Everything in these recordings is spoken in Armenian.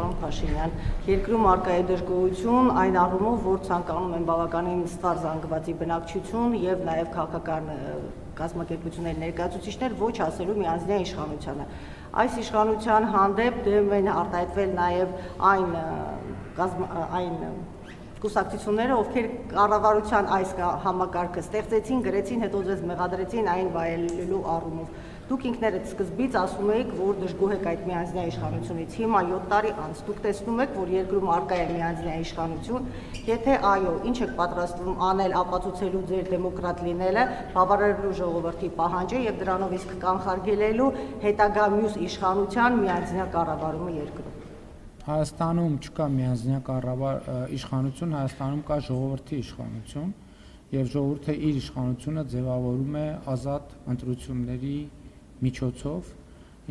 պարոն Փաշինյան, երկրում առկա է դժգոհություն այն առումով, որ ցանկանում են բավականին ստար զանգվածի բնակչություն եւ նաեւ քաղաքական կազմակերպությունների ներկայացուցիչներ ոչ ասելու միանձնյա իշխանությանը։ Այս իշխանության հանդեպ դեմ են արտահայտվել նաեւ այն կուսակցությունները, ովքեր կառավարության այս համակարգը ստեղծեցին, գրեցին, հետո ձեզ մեղադրեցին այն վայելելու առումով։ Դուք ինքներդ սկզբից ասում եք, որ դժգոհ եք այդ միանձնյա իշխանությունից։ Հիմա 7 տարի անց դուք տեսնում եք, որ երկրում առկա է միանձնյա իշխանություն։ Եթե այո, ինչ եք պատրաստվում անել ապացուցելու ձեր դեմոկրատ լինելը, բավարարելու ժողովրդի պահանջը եւ դրանով իսկ կանխարգելելու հետագա մյուս իշխանության միանձնյա կառավարումը երկրում։ Հայաստանում չկա միանձնյա իշխանություն, Հայաստանում կա ժողովրդի իշխանություն եւ ժողովուրդը իր իշխանությունը ձևավորում է ազատ ընտրությունների միջոցով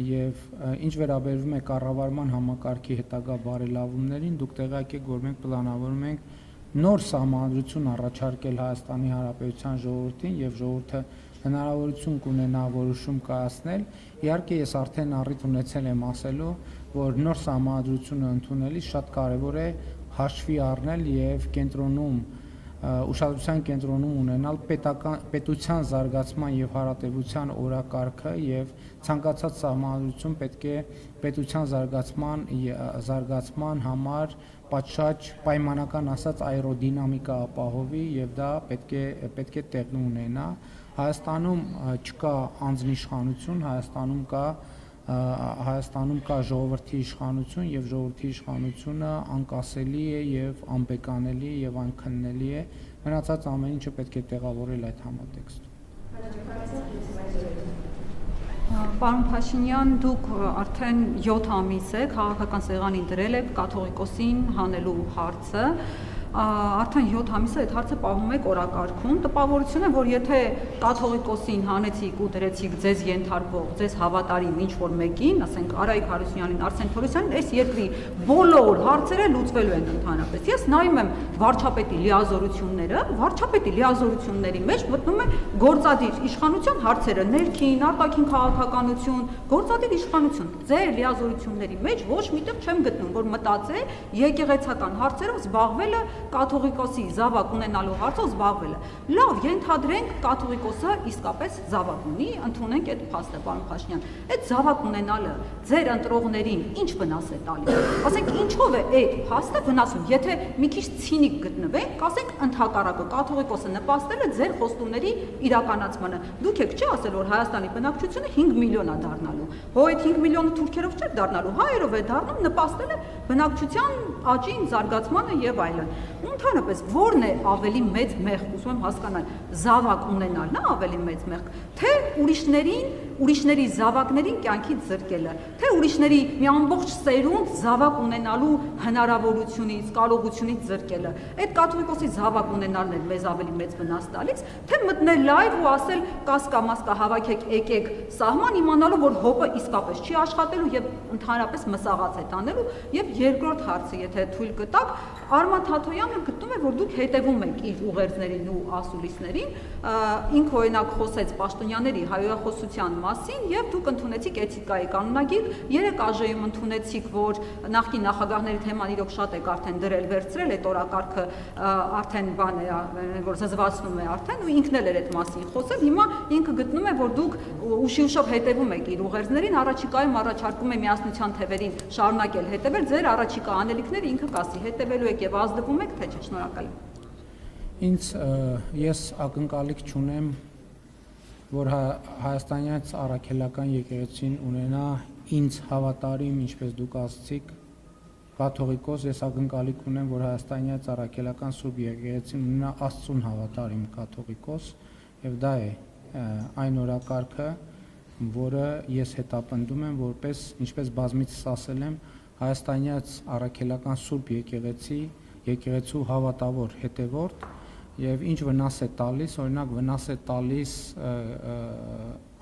եւ ինչ վերաբերվում է կառավարման համակարգի հետագա բարելավումներին, դուք տեղյակ եք, որ մենք պլանավորում ենք նոր սահմանադրություն առաջարկել Հայաստանի Հանրապետության ժողովրդին եւ ժողովուրդը հնարավորություն կունենա որոշում կայացնել։ Իհարկե ես արդեն առիթ ունեցել եմ ասելու, որ նոր սահմանադրությունը ընդունելիս շատ կարևոր է հաշվի առնել եւ ուշադրության կենտրոնում ունենալ պետության զարգացման եւ հարատեվության օրակարգը եւ ցանկացած սահմանադրություն պետք է պետության զարգացման համար պատշաճ պայմանական ասած աերոդինամիկա ապահովի եւ դա պետք է տեղի ունենա։ Հայաստանում չկա անձնիշխանություն, Հայաստանում կա ժողովրդի իշխանություն եւ ժողովրդի իշխանությունը անկասելի է եւ անբեկանելի եւ անքննելի է, մնացած ամեն ինչը պետք է տեղավորել այդ համատեքստում։ Պարոն Փաշինյան, դուք արդեն 7 ամիս է քաղաքական սեղանին դրել եք կաթողիկոսին հանելու հարցը, արդեն 7 ամիս է այդ հարցը պահում եք օրակարգում, տպավորություն է, որ եթե կաթողիկոսին հանեցիք ու դրեցիք ձեզ ենթարկվող, ձեզ հավատարիմ ինչ-որ մեկին, ասենք Արայիկ Հարությունյանին, Արսեն Թորոսյանին, այս երկրի բոլոր հարցերը լուծվելու են ընդհանրապես։ Ես նայում եմ վարչապետի լիազորությունները, վարչապետի լիազորությունների մեջ մտնում է գործադիր իշխանության հարցերը, ներքին, արտաքին քաղաքականություն, գործադիր իշխանություն։ Ձեր լիազորությունների մեջ ոչ միտեղ չեմ գտնում, որ մտածել եկեղեցական հարցերով զբաղվելը կաթողիկոսի զավակ ունենալու հարցով զբաղվելը։ Լավ, ենթադրենք կաթողիկոսը իսկապես զավակ ունի, ընդունենք այդ փաստը, պարոն Փաշինյան։ Այդ զավակ ունենալը ձեր ընտրողներին ինչ վնաս է տալիս։ Ասենք ինչով է այդ փաստը վնասում։ Եթե մի քիչ ցինիկ գտնվենք, ասենք ընդհակառակը կաթողիկոսը նպաստել է ձեր խոստումների իրականացմանը։ Դուք եք չի ասել, որ Հայաստանի բնակչությունը 5 միլիոն է դառնալու։ Հո այդ 5 միլիոնը թուրքերով չէ դառնալու, հայերով է դառնում, նպաստել է բնակչության աճին, զարգացմանը եւ այլն։ Ընդհանրապես ո՞րն է ավելի մեծ մեղք, ուզում եմ հասկանալ, զավակ ունենալն է ավելի մեծ մեղք, թե ուրիշների զավակներին կյանքից զրկելը, թե ուրիշների մի ամբողջ սերունդ զավակ ունենալու հնարավորությունից, կարողությունից զրկելը։ Այդ կաթողիկոսի զավակ ունենալն է մեզ ավելի մեծ վնաս տալիս, թե մտնել լայվ ու ասել կասկա-մասկա հավաքեք, եկեք սահման, իմանալու, որ հոպը իսկապես չի աշխատելու եւ ընդհանրապես մսաղաց է տանելու։ Եվ երկրորդ հարցը, եթե թույլ կտաք, Արման Թաթոյանը գտնում է, որ դուք հետևում եք իր ուղերձներին ու ասուլիսներին, ինքը օրինակ խոսեց պաշտոնյաների հայոյախոսության մասին եւ դուք ընդունեցիք էթիկայի կանոնագիր, 3 ԱԺ-ում ընդունեցիք, որ նախկին նախագահների թեման իրոք շատ եք արդեն դրել վերցրել, այդ օրակարգը արդեն բան է, որ զզվացնում է արդեն ու ինքն էլ էր այդ մասին խոսել, հիմա ինքը գտնում է, որ դուք ուշի-ուշով հետևում եք իր ուղերձներին, առաջիկայում առաջարկում է միասնության թևերին շարունակել հետևել, ձեր առաջիկա անելիքները ինքը կասի, հետևելու եք եւ ազդվում եք, թե չէ, շնորհակալ եմ։ Ես ակնկալիք չունեմ, որ հայաստանյան առաքելական եկեղեցին ունենա ինձ հավատարիմ, ինչպես դուք ասացիք, կաթողիկոս, ես ակնկալիք ունեմ, որ հայաստանյան առաքելական սուրբ եկեղեցին ունենա Աստծուն հավատարիմ կաթողիկոս, եւ դա է այն օրակարգը, որը ես հետապնդում եմ, որպես, ինչպես բազմիցս ասել եմ, հայաստանյան առաքելական սուրբ եկեղեցու հավատավոր հետևորդ եւ ինչ վնաս է տալիս, օրինակ վնաս է տալիս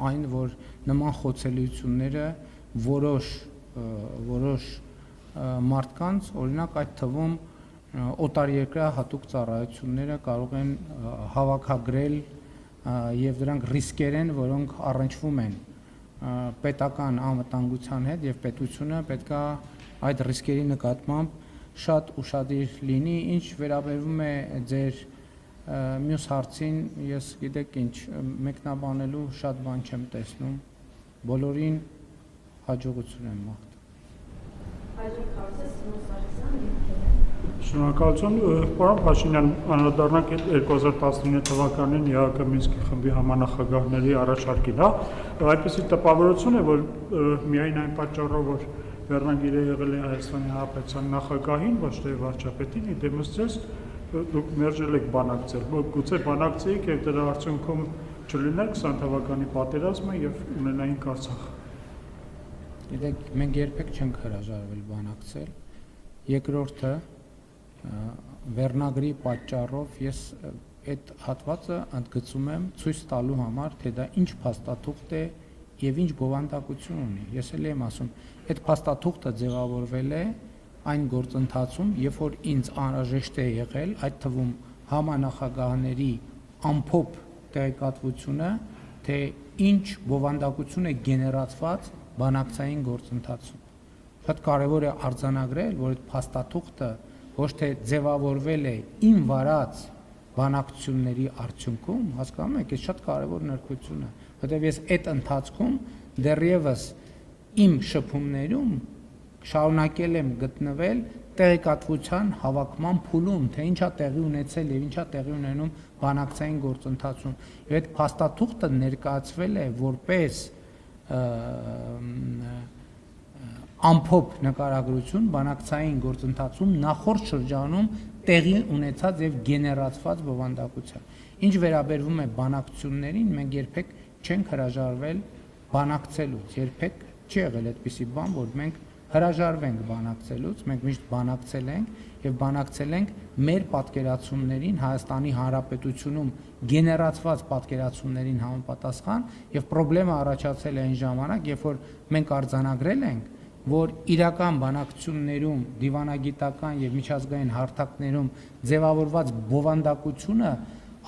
այն, որ նման խոցելիությունները որոշ մարդկանց, օրինակ այդ թվում օտարերկրյա հատուկ ծառայությունները կարող են հավաքագրել եւ դրանք ռիսկեր են, որոնք առնչվում են պետական անվտանգության հետ եւ պետությունը պետքա այդ ռիսկերի նկատմամբ շատ ուշադիր լինի, ինչ վերաբերվում է ձեր մյուս հարցին, ես գիտեք ինչ, մեկնաբանելու շատ բան չեմ տեսնում, բոլորին հաջողություն եմ մաղթում։ Հաջորդ հարցը Սիմոն Սարգսյան Շնորհակալություն, պարոն Փաշինյան, անդրադառնանք 2019 թվականին ԵԱՀԿ Մինսկի խմբի համանախագահների առաջարկին, այդպիսի տպավորություն է, որ միայն այն պատճառով, որ վերնագիրը եղել է Հայաստանի Հանրապետության նախագահին, ոչ թե վարչապետին, իդեմս ձեզ դուք մերժել եք բանակցել, գուցե բանակցեիք եւ դրա արդյունքում չլիներ 20 թվականի պատերազմը եւ ունենայինք Արցախ։ Գիտեք, մենք երբեք չենք հրաժարվել բանակցել։ Երկրորդը վերնագրի պատճառով ես այդ հատվածը ընդգծում եմ ցույց տալու համար, թե դա ինչ փաստաթուղթ է եւ ինչ բովանդակություն ունի։ Ես էլ եմ ասում, այդ փաստաթուղթը ձևավորվել է այն գործընթացում, երբ որ ինձ անհրաժեշտ է եղել, այդ թվում համանախագահների ամփոփ տեղեկատվությունը, թե ինչ բովանդակություն է գեներացված բանակցային գործընթացում։ Շատ կարևոր է արձանագրել, որ այդ փաստաթուղթը ոչ թե ձևավորվել է իմ վարած բանակցությունների արդյունքում, հասկանում եք, այս շատ կարևոր նրբություն է, որտեղ ես այդ ընթացքում դեռևս իմ շփումներում շարունակել եմ գտնվել տեղեկատվության հավաքման փուլում, թե ինչա տեղի ունեցել եւ ինչա տեղի ունենում բանակցային գործընթացում։ Եվ այդ փաստաթուղթը ներկայացվել է որպես ամփոփ նկարագրություն բանակցային գործընթացում նախորդ շրջանում տեղի ունեցած եւ գեներացված բովանդակության։ Ինչ վերաբերվում է բանակցություններին, մենք երբեք չենք հրաժարվել բանակցելուց, երբեք չի եղել այդպիսի բան, որ մենք հրաժարվենք բանակցելուց, մենք միշտ բանակցել ենք եւ բանակցել ենք մեր պատկերացումներին Հայաստանի Հանրապետությունում գեներացված պատկերացումներին համապատասխան եւ խնդրեմը առաջացել է այն ժամանակ, երբ որ մենք արձանագրել ենք, որ իրական բանակցություններում դիվանագիտական եւ միջազգային հարթակներում ձևավորված բովանդակությունը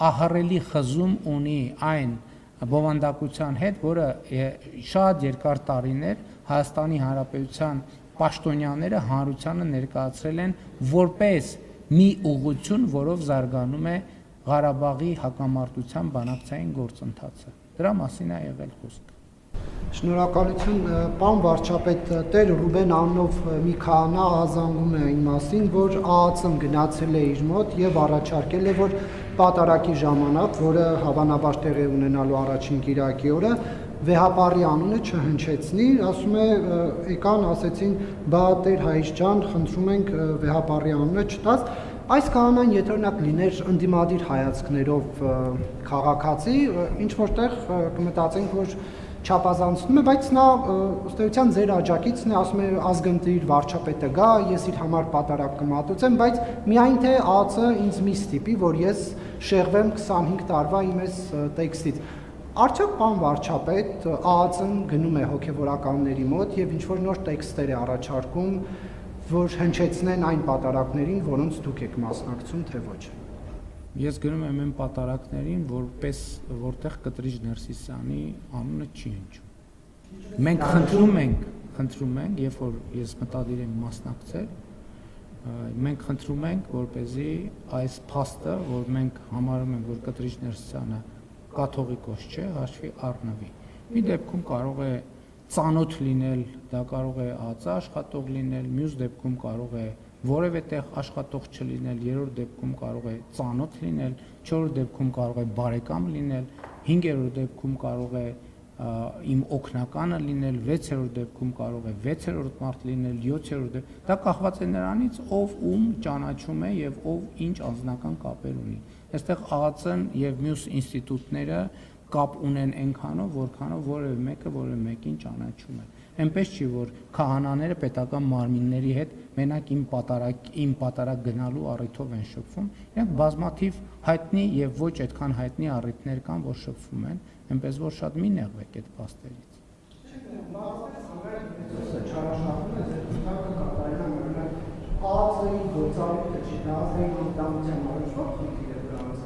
ահռելի խզում ունի այն բովանդակության հետ, որը շատ երկար տարիներ Հայաստանի Հանրապետության պաշտոնյաները հանրությանը ներկայացրել են որպես մի ուղղություն, որով զարգանում է Ղարաբաղի հակամարտության բանակցային գործընթացը։ Դրա մասին է եղել խոսքը։ Շնորհակալություն, պարոն վարչապետ, Տեր Ռուբեն անունով մի քահանա ահազանգում է այն մասին, որ ԱԱՑ-ն գնացել է իր մոտ եւ առաջարկել է, որ պատարակի ժամանակ, որը հավանաբար տեղի ունենալու առաջին կիրակի օրը, վեհապարի անունը չհնչեցնի, ասում է, եկան, ասեցին, բա Տեր Հայիշ ջան, խնդրում ենք վեհապարի անունը չտաս։ Այս քահանան եթե օրինակ լիներ ընդդիմադիր հայացքներով քաղաքացի, ինչ որտեղ կմտածենք, որ չափազանցնում է, բայց նա ըստ էության ձեր աջակիցն է, ասում է ազգընտիր վարչապետը գա, ես իր համար պատարակ կմատուցեմ, բայց միայն թե ԱԱՑ-ը ինձ մի ստիպի, որ ես շեղվեմ 25 տարվա իմ այս տեքստից։ Արդյոք պարոն վարչապետ, ԱԱՑ-ն գնում է հոգևորականների մոտ եւ ինչ որ նոր տեքստեր է առաջարկում, որ հնչեցնեն այն պատարակներին, որոնց դուք եք մասնակցում, թե ոչ։ Ես գնում եմ այն պատարակներին, որտեղ Կտրիչ Ներսիսյանի անունը չի հնչում։ Մենք խնդրում ենք, երբ որ ես մտադիր եմ մասնակցել, մենք խնդրում ենք, որպեսզի այս փաստը, որ մենք համարում ենք, որ Կտրիչ Ներսիսյանը կաթողիկոս չէ, հաշվի առնվի։ Մի դեպքում կարող է ծանոթ լինել, դա կարող է ԱԱՑ աշխատող լինել, մյուս դեպքում կարող է որևէ տեղ աշխատող չլինել, երրորդ դեպքում կարող է ծանոթ լինել, չորրորդ դեպքում կարող է բարեկամ լինել, հինգերորդ դեպքում կարող է իմ օգնականը լինել, 6-րդ դեպքում կարող է 6-րդ մարդ լինել, 7-րդ դեպքում։ Դա կախված է նրանից, ով ում ճանաչում է եւ ով ինչ անձնական կապեր ունի։ Այստեղ ԱԱՑ-ն եւ մյուս ինստիտուտները կապ ունեն այնքանով, որքանով որևէ մեկը որևէ մեկին ճանաչում է։ Այնպես չի, որ քահանաները պետական մարմինների հետ մենակ իմ պատարակ գնալու առիթով են շփվում, իրենք բազմաթիվ հայտնի եւ ոչ այդքան հայտնի առիթներ կան, որ շփվում են, այնպես որ շատ մի նեղվեք այդ փաստերից։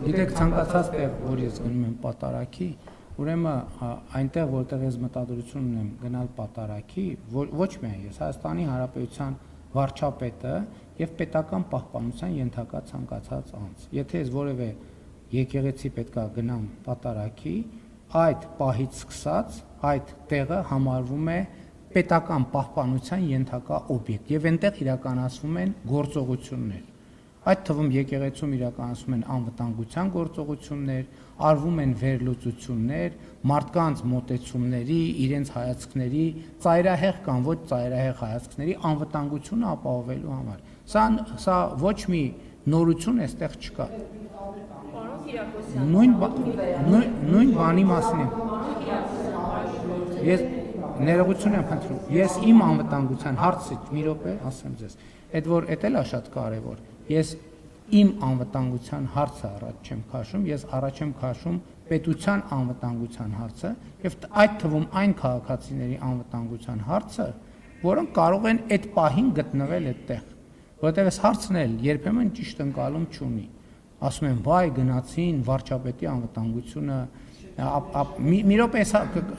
Գիտեք, ցանկացած տեղ, որ ես գնում եմ պատարակի, ուրեմն այնտեղ, որտեղ ես մտադրություն ունեմ գնալ պատարակի, ոչ միայն ես, Հայաստանի Հանրապետության վարչապետը եւ պետական պահպանության ենթակա ցանկացած անձ։ Եթե ես որևէ եկեղեցի պետքա գնամ պատարակի, այդ պահից սկսած այդ տեղը համարվում է պետական պահպանության ենթակա օբյեկտ եւ այնտեղ իրականացվում են գործողություններ։ Այդ թվում եկեղեցում իրականացվում են անվտանգության գործողություններ, արվում են վերլուծություններ, մարդկանց մոտեցումների, իրենց հայացքների, ծայրահեղ կամ ոչ ծայրահեղ հայացքների անվտանգությունը ապահովելու համար։ Սա ոչ մի նորություն այստեղ չկա։ Նույն բանի մասին եմ։ Ես ներողություն եմ խնդրում։ Ես իմ անվտանգության հարցը մի րոպե ասեմ ձեզ։ Այդ որ էդ էլ է շատ կարևոր։ Ես իմ անվտանգության հարցը առաջ չեմ քաշում, ես առաջ եմ քաշում պետության անվտանգության հարցը եւ այդ թվում այն քաղաքացիների անվտանգության հարցը, որոնք կարող են այդ պահին գտնվել այդտեղ, որովհետեւ այս հարցն էլ երբեմն ճիշտ ընկալում չունի։ Ասում են, վայ, գնացին վարչապետի անվտանգությունը, մի րոպե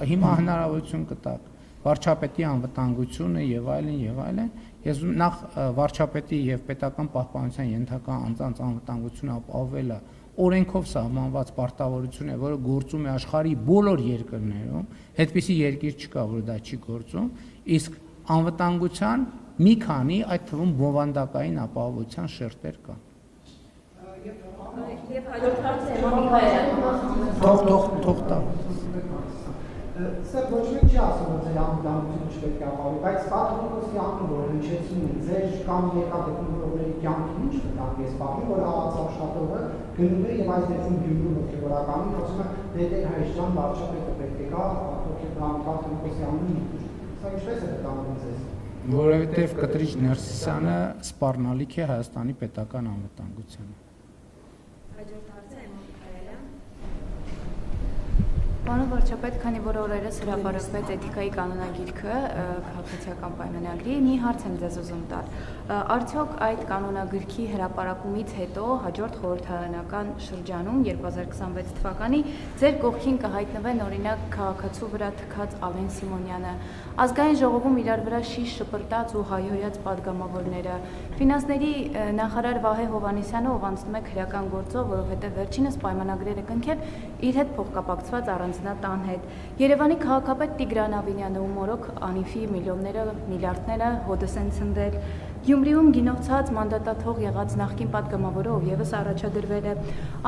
հիմա հնարավորություն կտակ վարչապետի անվտանգությունը եւ այլն, ես նախ վարչապետի եւ պետական պահպանության ենթակա անձանց անվտանգությունը ապահովելը օրենքով սահմանված պարտավորություն է, որը գործում է աշխարհի բոլոր երկրներում, այդպիսի երկիր չկա, որ դա չի գործում, իսկ անվտանգության մի քանի, այդ թվում բովանդակային ապահովության շերտեր կան։ Եվ հաջորդ հարցը Միքայելը Թող տա։ Սա ոչ մեկ չի ասում, որ ձեր անվտանգությունը չպետք է ապահովի, բայց կաթողիկոսի անունը, որ հնչեցին ձեր կամ եկա գտնվողների կյանքին ինչ կտանք ես պահում, որ աղացավշտատողը գնում է եւ այս դեպքում Գյումրու հոգեվորականին ասում է դե Հայաստան վարչապետը պետք է գա կաթողիկոսի անունը իդուր։ Սա ինչպես է կտանգում ձեզ։ Որովհետեւ Կտրիչ Ներսիսյանը սպառնալիք է Հայաստանի պետական անվտանգությանը։ հաջորդ հարցը Միքայելը Պարոն վարչապետ, քանի որ օրերս հրապարակվեց էթիկայի կանոնագիրքը քաղաքացիական պայմանագրի, մի հարց եմ ձեզ ուզում տալ։ Արդյոք այդ կանոնագրքի հրապարակումից հետո հաջորդ խորհրդարանական շրջանում 2026 թվականի ձեր կողքին կհայտնվեն օրինակ քաղաքացու վրա թքած Ալեն Սիմոնյանը, ազգային ժողովում իրար վրա շիշ շպրտած ու հայհոյած падգամավորները, ֆինանսների նախարար Վահե Հովհաննիսյանը, ով անցնում է քրեական գործով, որովհետև վերջինս պայմանագրեր է կնքել իր հետ փոխկապակցված առանձնատան հետ։ Երևանի քաղաքապետ Տիգրան Ավինյանը ու մորոք Անիֆի միլիոնները, միլիարդները հոդս են ցնդել։ Գյումրիում գինովցած մանդատաթող եղած նախկին падգամավորը, ով եւս առաջադրվել է,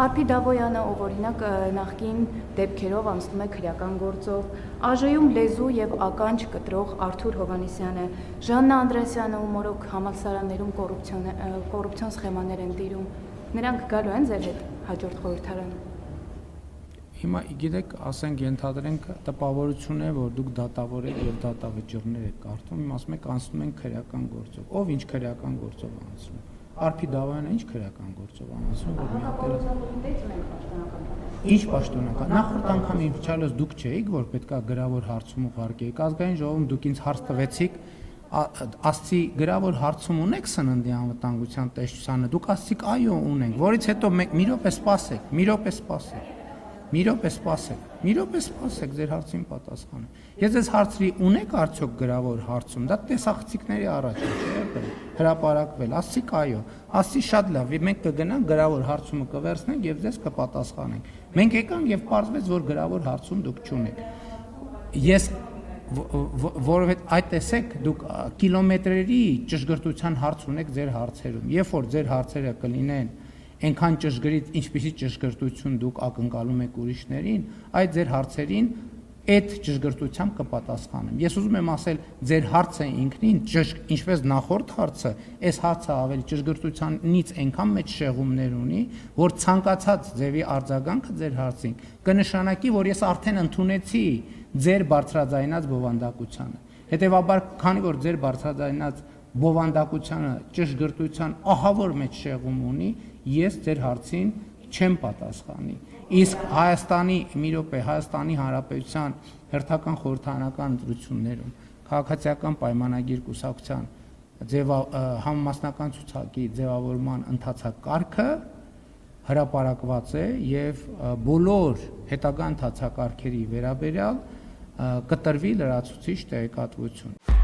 Արփի Դավոյանը, ով օրինակ նախկին դեպքերով անցնում է քրեական գործով, ԱԺ-ում լեզու եւ ականջ կտրող Արթուր Հովհաննիսյանը, Ժաննա Անդրեասյանը ու մորոք համալսարաններում կոռուպցիոն սխեմաներ են տիրում։ Նրանք գալու են ձեր հետ հաջորդ խորհրդարան։ Հիմա գիտեք, ասենք ենթադրենք տպավորություն է, որ դուք դատավոր եք եւ դատավճիռներ եք կարդում, իմ ասում եք անցնում են քրեական գործով։ Ով ինչ քրեական գործով անցնում։ Արփի Դավոյանը ինչ քրեական գործով անցնում, որ Ինչ պաշտոնական։ Նախորդ անգամ իվճալոս դուք չէիք, որ պետքա գրավոր հարցում ուղարկեիք։ Ազգային ժողովում դուք ինձ հարց տվեցիք, ասցի գրավոր հարցում ունեք սննդի անվտանգության տեսչությանը։ Դուք ասցիք այո ունենք, որից հետո մի րոպե սպասեք, ձեր հարցին պատասխանը։ Ես ձեզ հարցրի ունեք արդյոք գրավոր հարցում, դա տեսախցիկների առաջ է, չէ՞, հրապարակվել, ասցիք այո, ասցի շատ լավ, մենք կգնանք գրավոր հարցումը կվերցնենք եւ ձեզ կպատասխանենք։ Մենք եկանք եւ պարզվեց, որ գրավոր հարցում դուք չունեք։ Ես որովհետեւ այդ տեսեք դուք կիլոմետրերի ճշգրտության հարց ունեք ձեր հարցերում, երբ որ ձեր հարցերը կլինեն այնքան ճշգրիտ, ինչպիսի ճշգրտություն դուք ակնկալում եք ուրիշներին, այդ ձեր հարցերին այդ ճշգրտությամբ կպատասխանեմ։ Ես ուզում եմ ասել, ձեր հարցը ինքնին, ինչպես նախորդ հարցը, այս հարցը ավելի ճշգրտությանից այնքան մեծ շեղումներ ունի, որ ցանկացած ձևի արձագանքը ձեր հարցին կնշանակի, որ ես արդեն ընդունեցի ձեր բարձրաձայնած բովանդակությանը։ Հետևաբար, քանի որ ձեր բարձրաձայնած բովանդակությանը ճշգրտության ահավոր մեծ շեղում ունի, ես ձեր հարցին չեմ պատասխանի։ Իսկ Հայաստանի Հանրապետության հերթական խորհրդարանական ընտրություններում քաղաքացիական պայմանագիր կուսակցության համամասնական ցուցակի ձևավորման ընթացակարգը հրապարակված է եւ բոլոր հետագա ընթացակարգերի վերաբերյալ կտրվի լրացուցիչ տեղեկատվություն։